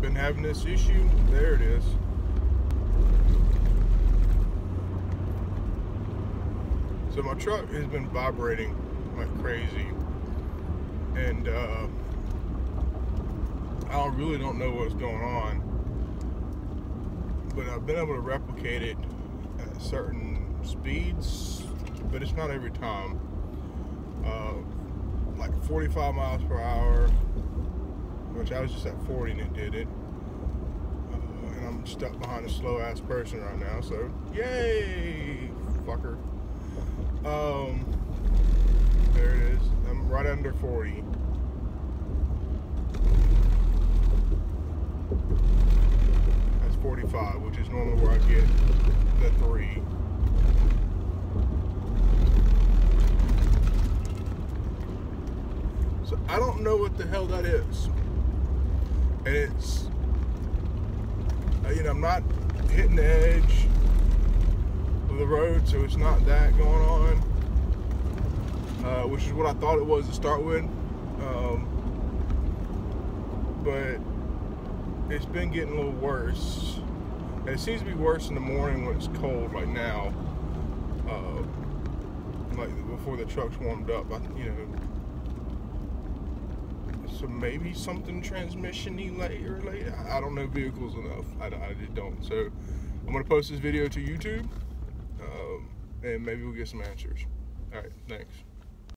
been having this issue. There it is. So my truck has been vibrating like crazy, and I really don't know what's going on, but I've been able to replicate it at certain speeds, but it's not every time. Like 45 miles per hour, which I was just at 40 and it did it. And I'm stuck behind a slow ass person right now, so yay, fucker. There it is. I'm right under 40. That's 45, which is normally where I get the 3. So I don't know what the hell that is. And it's, I'm not hitting the edge of the road, so it's not that going on, which is what I thought it was to start with. But it's been getting a little worse, and it seems to be worse in the morning when it's cold, like now, like before the truck's warmed up. So maybe something transmission-y related. I don't know vehicles enough. I just don't. So I'm gonna post this video to YouTube, and maybe we'll get some answers. All right, thanks.